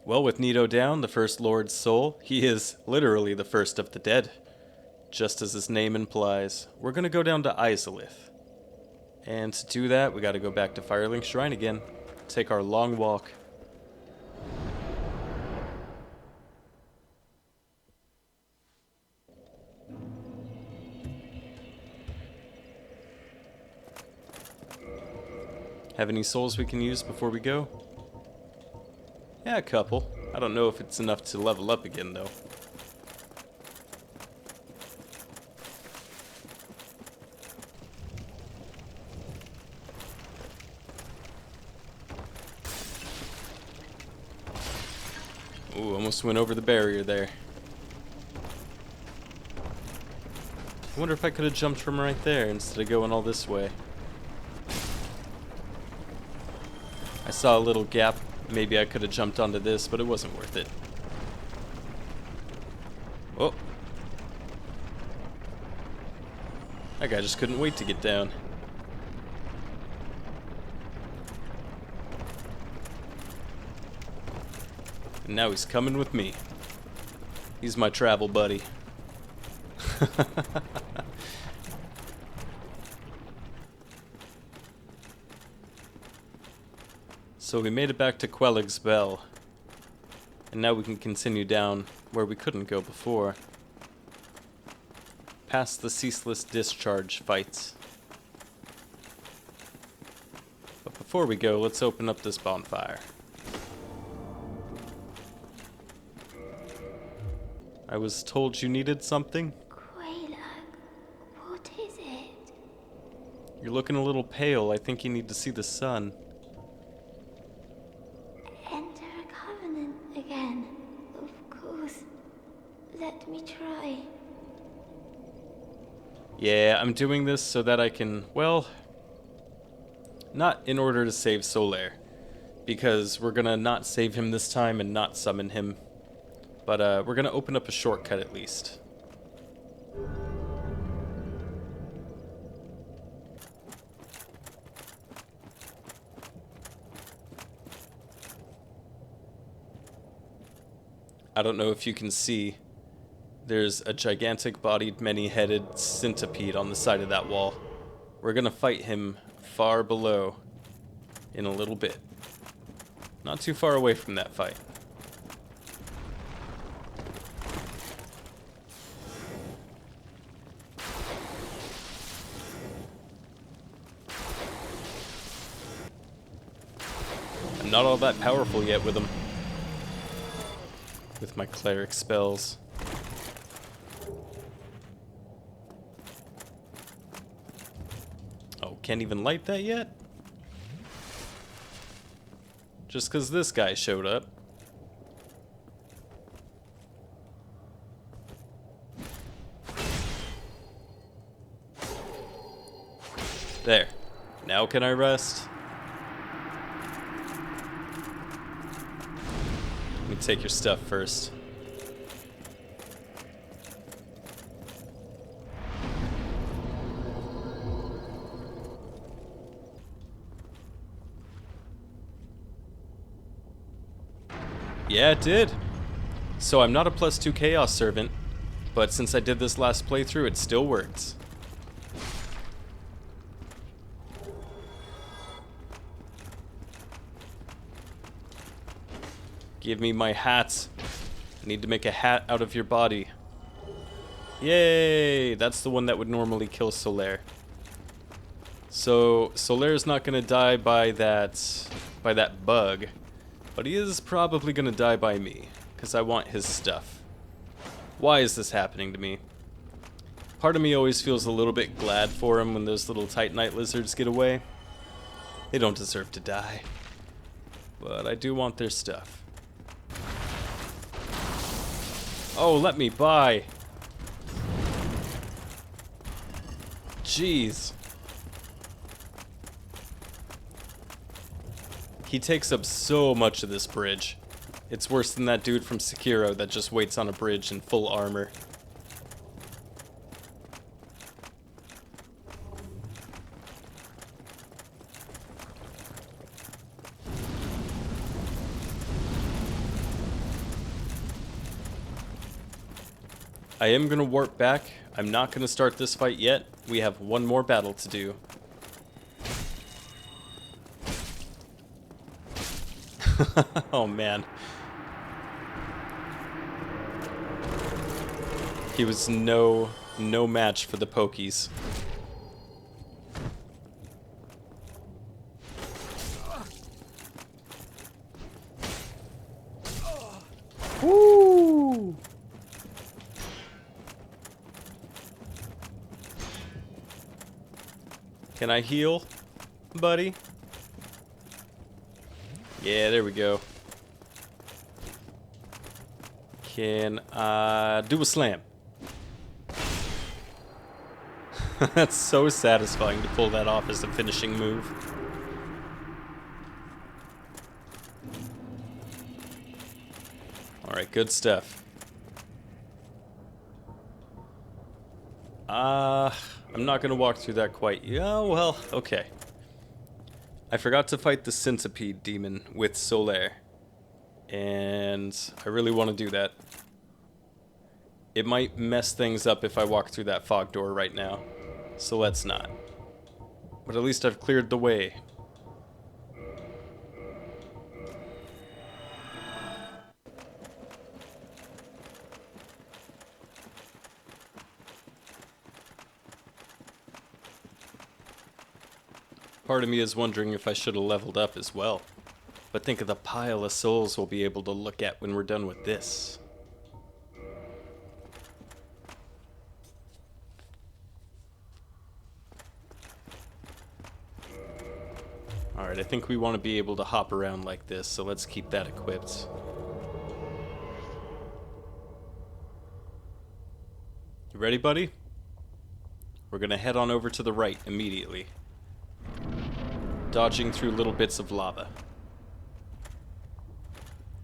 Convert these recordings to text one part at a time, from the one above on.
Well, with Nito down, the First Lord's soul, he is literally the first of the dead. Just as his name implies, we're gonna go down to Izalith. And to do that, we gotta go back to Firelink Shrine again. Take our long walk. Have any souls we can use before we go? Yeah, a couple. I don't know if it's enough to level up again, though. Ooh, almost went over the barrier there. I wonder if I could have jumped from right there instead of going all this way. I saw a little gap. Maybe I could have jumped onto this, but it wasn't worth it. Oh. That guy just couldn't wait to get down. And now he's coming with me. He's my travel buddy. So we made it back to Quellig's Bell. And now we can continue down where we couldn't go before. Past the ceaseless discharge fights. But before we go, let's open up this bonfire. I was told you needed something? Quaylag, what is it? You're looking a little pale. I think you need to see the sun. Enter a covenant again. Of course. Let me try. Yeah, I'm doing this so that I can, well, not in order to save Solaire, because we're gonna not save him this time and not summon him, but we're gonna open up a shortcut at least. I don't know if you can see, there's a gigantic-bodied, many-headed centipede on the side of that wall. We're gonna fight him far below in a little bit. Not too far away from that fight. I'm not all that powerful yet with him. With my cleric spells. Oh, can't even light that yet? Just 'cause this guy showed up. There. Now can I rest? Let me take your stuff first. Yeah, it did. So I'm not a +2 Chaos Servant, but since I did this last playthrough, it still works. Give me my hat. I need to make a hat out of your body. Yay! That's the one that would normally kill Solaire. So Solaire's not gonna die by that bug, but he is probably gonna die by me, because I want his stuff. Why is this happening to me? Part of me always feels a little bit glad for him when those little Titanite lizards get away. They don't deserve to die. But I do want their stuff. Oh, let me by. Jeez. He takes up so much of this bridge. It's worse than that dude from Sekiro that just waits on a bridge in full armor. I am going to warp back. I'm not going to start this fight yet. We have one more battle to do. Oh, man. He was no match for the pokies. Woo! Can I heal, buddy? Yeah, there we go. Can I do a slam? That's so satisfying to pull that off as a finishing move. Alright, good stuff. I'm not gonna walk through that quite. Yeah, well, okay. I forgot to fight the Centipede demon with Solaire. And I really want to do that. It might mess things up if I walk through that fog door right now. So let's not. But at least I've cleared the way. Part of me is wondering if I should have leveled up as well. But think of the pile of souls we'll be able to look at when we're done with this. Alright, I think we want to be able to hop around like this, so let's keep that equipped. You ready, buddy? We're gonna head on over to the right immediately. Dodging through little bits of lava.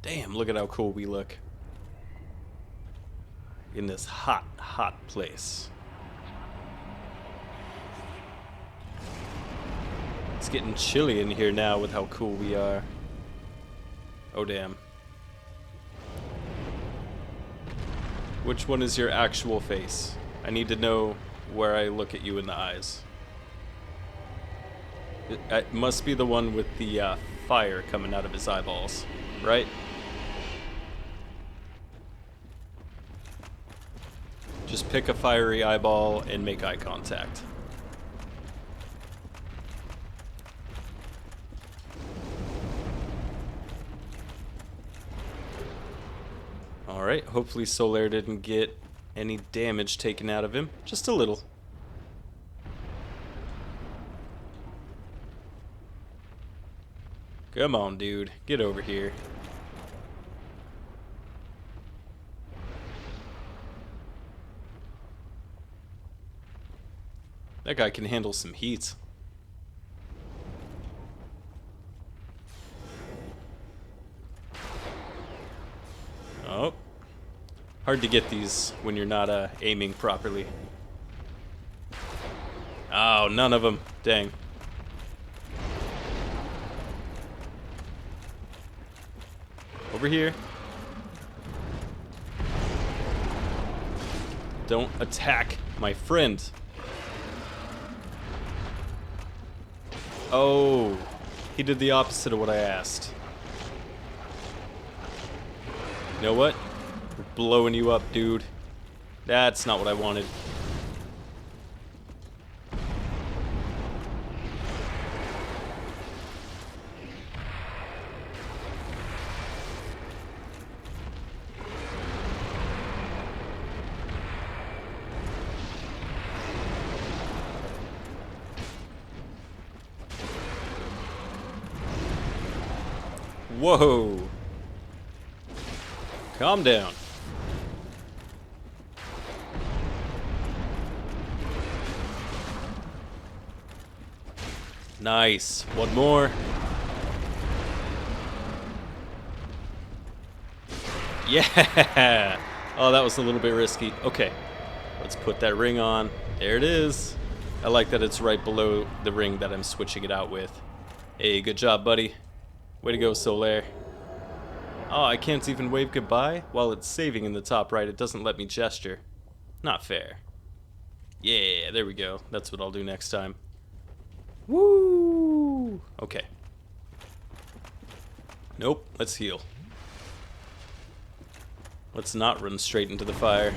Damn, look at how cool we look. In this hot, hot place. It's getting chilly in here now with how cool we are. Oh, damn. Which one is your actual face? I need to know where I look at you in the eyes. It must be the one with the fire coming out of his eyeballs, right? Just pick a fiery eyeball and make eye contact. Alright, hopefully Solaire didn't get any damage taken out of him. Just a little. Come on, dude. Get over here. That guy can handle some heat. Oh. Hard to get these when you're not aiming properly. Oh, none of them. Dang. Over here. Don't attack my friend. Oh, he did the opposite of what I asked. You know what? We're blowing you up, dude. That's not what I wanted. Whoa. Calm down. Nice. One more. Yeah. Oh, that was a little bit risky. Okay. Let's put that ring on. There it is. I like that it's right below the ring that I'm switching it out with. Hey, good job, buddy. Way to go, Solaire. Oh, I can't even wave goodbye? While it's saving in the top right, it doesn't let me gesture. Not fair. Yeah, there we go. That's what I'll do next time. Woo! Okay. Nope, let's heal. Let's not run straight into the fire.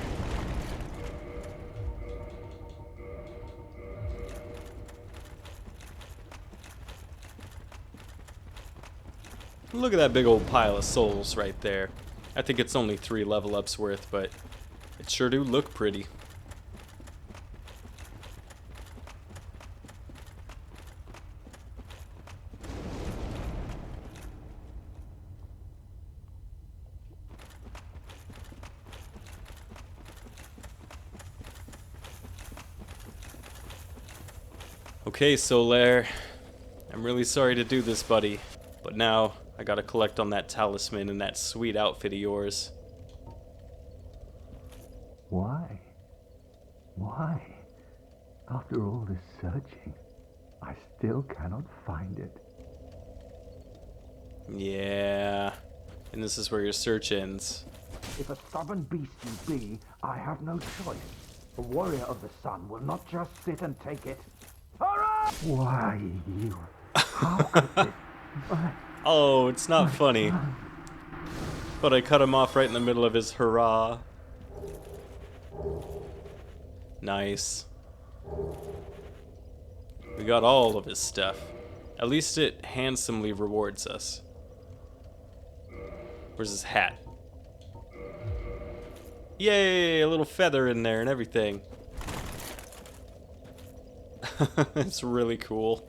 Look at that big old pile of souls right there. I think it's only 3 level ups worth, but it sure do look pretty. Okay, Solaire. I'm really sorry to do this, buddy. But now, I gotta collect on that talisman and that sweet outfit of yours. Why? Why? After all this searching, I still cannot find it. Yeah. And this is where your search ends. If a stubborn beast you be, I have no choice. A warrior of the sun will not just sit and take it. Hurrah! Why you? How could this? Oh, it's not funny. But I cut him off right in the middle of his hurrah. Nice. We got all of his stuff. At least it handsomely rewards us. Where's his hat? Yay, a little feather in there and everything. It's really cool.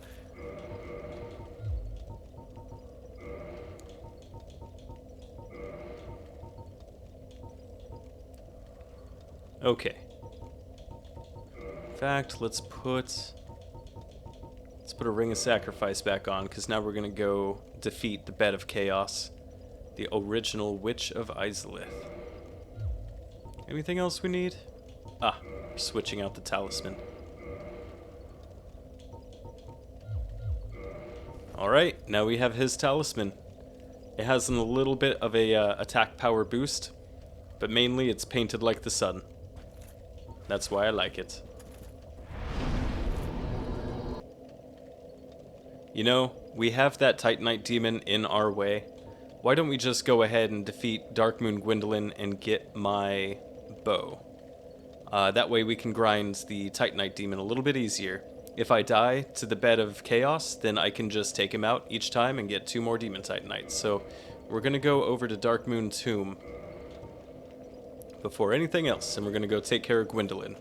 Okay. In fact, let's put a ring of sacrifice back on, because now we're gonna go defeat the Bed of Chaos, the original Witch of Izalith. Anything else we need? Ah, we're switching out the talisman. Alright, now we have his talisman. It has a little bit of a attack power boost, but mainly it's painted like the sun. That's why I like it. You know, we have that Titanite demon in our way. Why don't we just go ahead and defeat Darkmoon Gwyndolin and get my bow? That way we can grind the Titanite demon a little bit easier. If I die to the Bed of Chaos, then I can just take him out each time and get 2 more demon Titanites. So we're going to go over to Darkmoon Tomb before anything else, and we're going to go take care of Gwyndolin.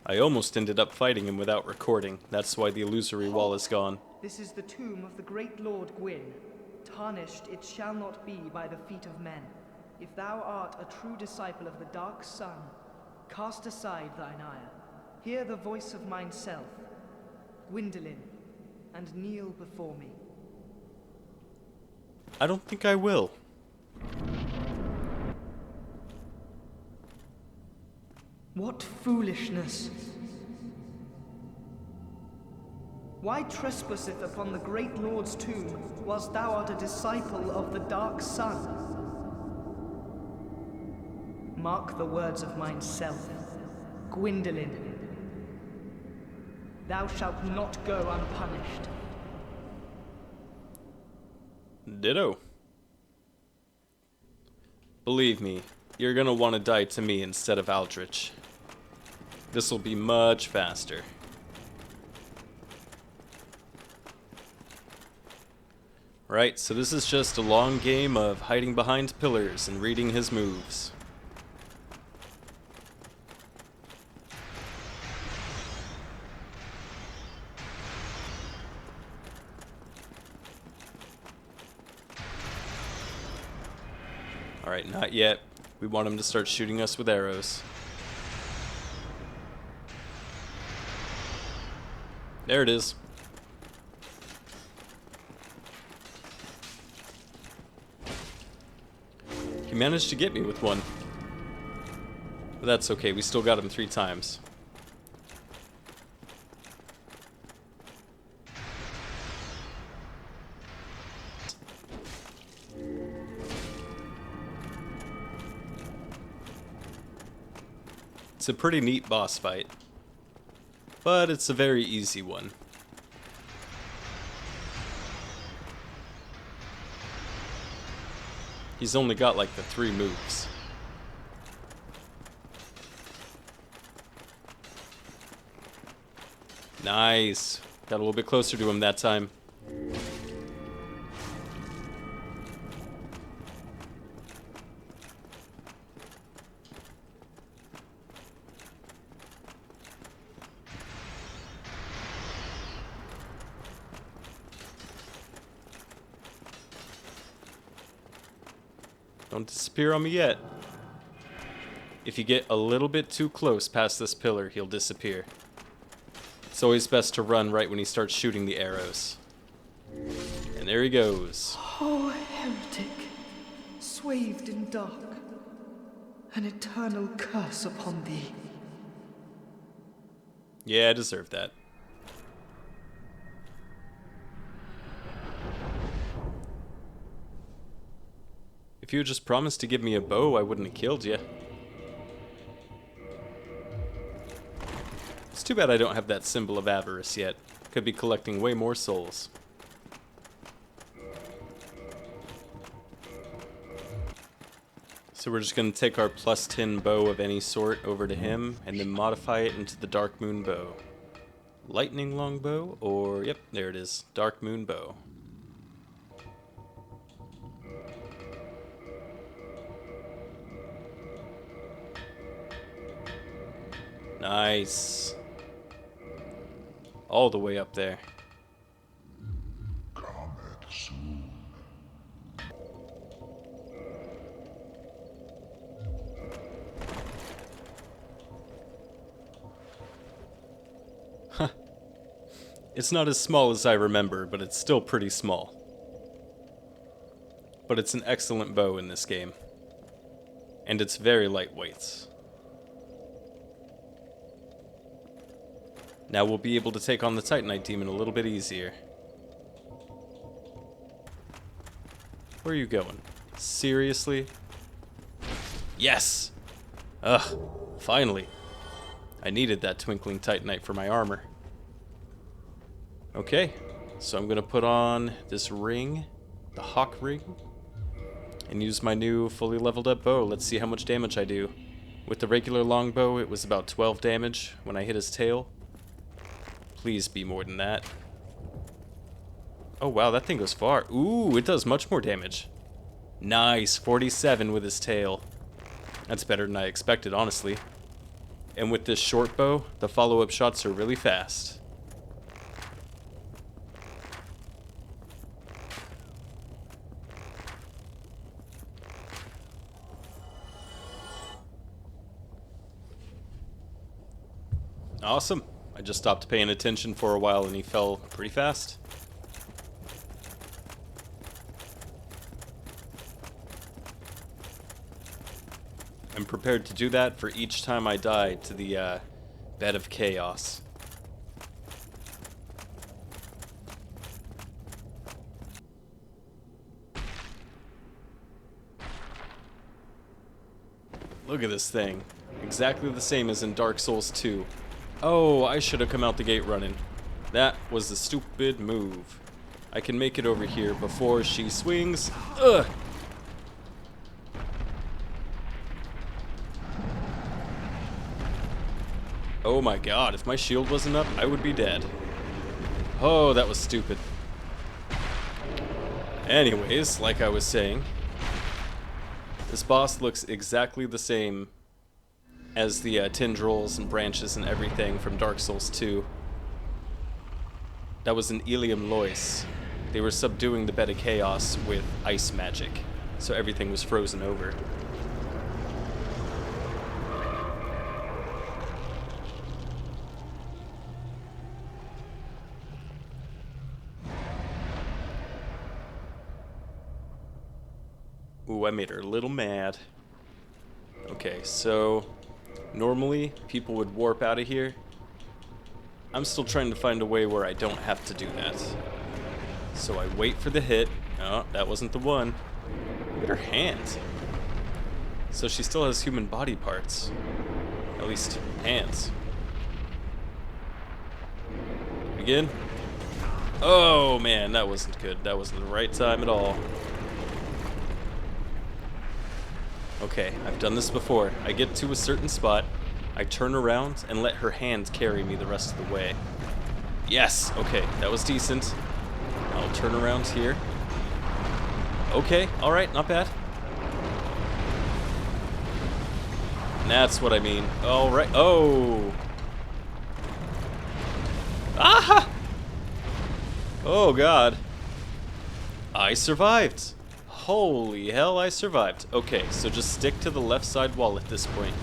I almost ended up fighting him without recording. That's why the illusory wall is gone. This is the tomb of the great Lord Gwyn. Tarnished it shall not be by the feet of men. If thou art a true disciple of the dark sun, cast aside thine ire. Hear the voice of mine self, Gwyndolin, and kneel before me. I don't think I will. What foolishness! Why trespasseth upon the great Lord's tomb, whilst thou art a disciple of the dark sun? Mark the words of mine self, Gwyndolin. Thou shalt not go unpunished. Ditto. Believe me, you're gonna want to die to me instead of Aldrich. This'll be much faster. Right, so this is just a long game of hiding behind pillars and reading his moves. Alright, not yet. We want him to start shooting us with arrows. There it is. He managed to get me with one. But that's okay, we still got him 3 times. It's a pretty neat boss fight, but it's a very easy one. He's only got like the 3 moves. Nice. Got a little bit closer to him that time. Don't disappear on me yet. If you get a little bit too close past this pillar, he'll disappear. It's always best to run right when he starts shooting the arrows. And there he goes. Oh, heretic, swathed in dark, an eternal curse upon thee. Yeah, I deserve that. If you had just promised to give me a bow, I wouldn't have killed you. It's too bad I don't have that symbol of avarice yet. Could be collecting way more souls. So we're just going to take our +10 bow of any sort over to him, and then modify it into the Dark Moon bow. Lightning longbow, or yep, there it is, Dark Moon bow. Nice. All the way up there. Huh. It's not as small as I remember, but it's still pretty small. But it's an excellent bow in this game. And it's very lightweight. Now we'll be able to take on the Titanite demon a little bit easier. Where are you going? Seriously? Yes! Ugh, finally. I needed that twinkling Titanite for my armor. Okay, so I'm gonna put on this ring, the Hawk ring, and use my new fully leveled up bow. Let's see how much damage I do. With the regular longbow, it was about 12 damage when I hit his tail. Please be more than that. Oh wow, that thing goes far. Ooh, it does much more damage. Nice, 47 with his tail. That's better than I expected, honestly. And with this short bow, the follow-up shots are really fast. Awesome. I just stopped paying attention for a while and he fell pretty fast. I'm prepared to do that for each time I die to the bed of chaos. Look at this thing. Exactly the same as in Dark Souls 2. Oh, I should have come out the gate running. That was the stupid move. I can make it over here before she swings. Ugh! Oh my god, if my shield wasn't up, I would be dead. Oh, that was stupid. Anyways, like I was saying, this boss looks exactly the same as the tendrils and branches and everything from Dark Souls 2. That was an Ilium Lois. They were subduing the bed of chaos with ice magic, so everything was frozen over. Ooh, I made her a little mad. Okay, so normally people would warp out of here. I'm still trying to find a way where I don't have to do that. So I wait for the hit. Oh, that wasn't the one. Look at her hands. So she still has human body parts. At least hands. Again. Oh man, that wasn't good. That wasn't the right time at all. Okay, I've done this before. I get to a certain spot, I turn around and let her hand carry me the rest of the way. Yes, okay, that was decent. I'll turn around here. Okay, alright, not bad. And that's what I mean. Alright, oh! Aha! Oh god. I survived. Holy hell, I survived. Okay, so just stick to the left side wall at this point.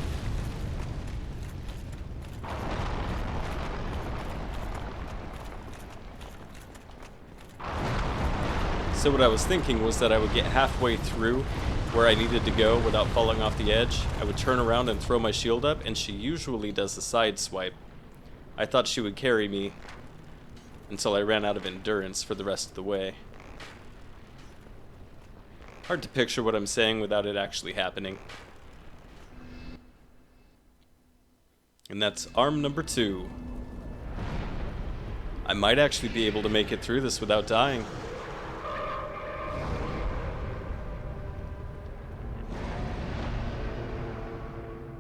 So what I was thinking was that I would get halfway through where I needed to go without falling off the edge. I would turn around and throw my shield up, and she usually does a side swipe. I thought she would carry me until I ran out of endurance for the rest of the way. Hard to picture what I'm saying without it actually happening. And that's arm number 2. I might actually be able to make it through this without dying.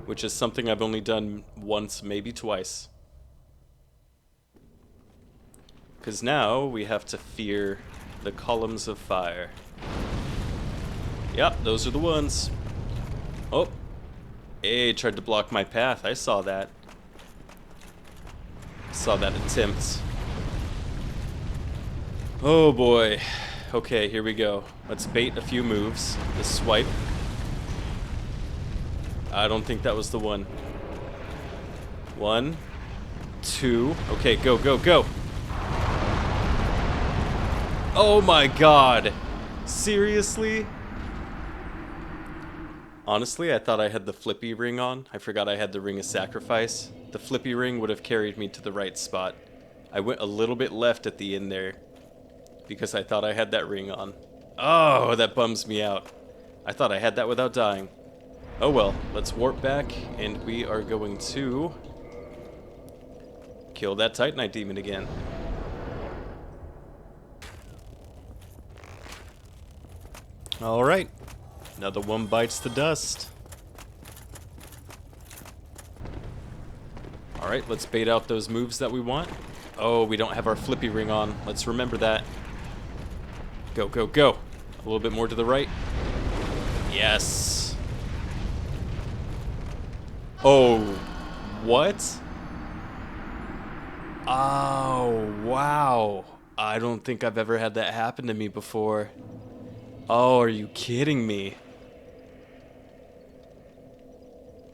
Which is something I've only done once, maybe twice. Because now we have to fear the columns of fire. Yep, those are the ones. Oh. Hey, tried to block my path. I saw that. Saw that attempt. Oh boy. Okay, here we go. Let's bait a few moves. The swipe. I don't think that was the one. 1, 2. Okay, go, go, go. Oh my god. Seriously? Honestly, I thought I had the flippy ring on. I forgot I had the ring of sacrifice. The flippy ring would have carried me to the right spot. I went a little bit left at the end there because I thought I had that ring on. Oh, that bums me out. I thought I had that without dying. Oh well, let's warp back, and we are going to kill that Titanite demon again. Alright, another one bites the dust. Alright, let's bait out those moves that we want. Oh, we don't have our flippy ring on. Let's remember that. Go, go, go. A little bit more to the right. Yes. Oh, what? Oh, wow. I don't think I've ever had that happen to me before. Oh, are you kidding me?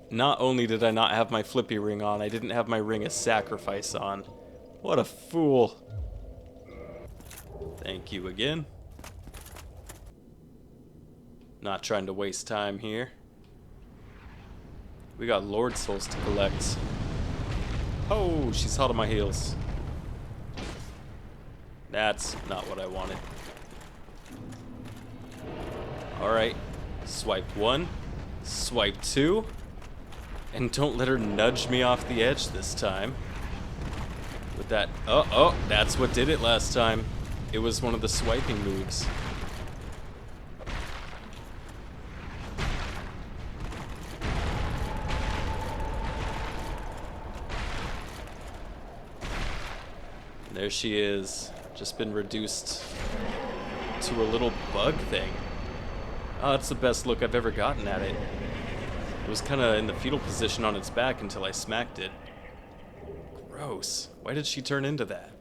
Not only did I not have my flippy ring on, I didn't have my ring of sacrifice on. What a fool. Thank you again. Not trying to waste time here. We got Lord Souls to collect. Oh, she's hot on my heels. That's not what I wanted. Alright. Swipe 1. Swipe 2. And don't let her nudge me off the edge this time. With that... Oh, that's what did it last time. It was one of the swiping moves. There she is. Just been reduced to a little bug thing. Oh, that's the best look I've ever gotten at it. It was kind of in the fetal position on its back until I smacked it. Gross. Why did she turn into that?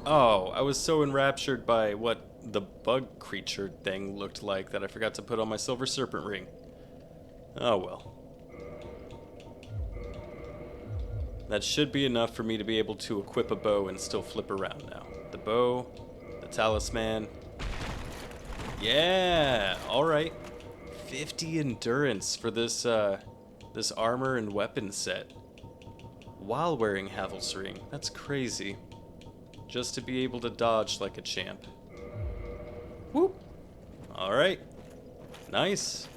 Oh, I was so enraptured by what the bug creature thing looked like that I forgot to put on my silver serpent ring. Oh well. That should be enough for me to be able to equip a bow and still flip around now. The bow, the talisman. Yeah, alright. 50 endurance for this this armor and weapon set. While wearing Havel's ring. That's crazy. Just to be able to dodge like a champ. Whoop. Alright. Nice.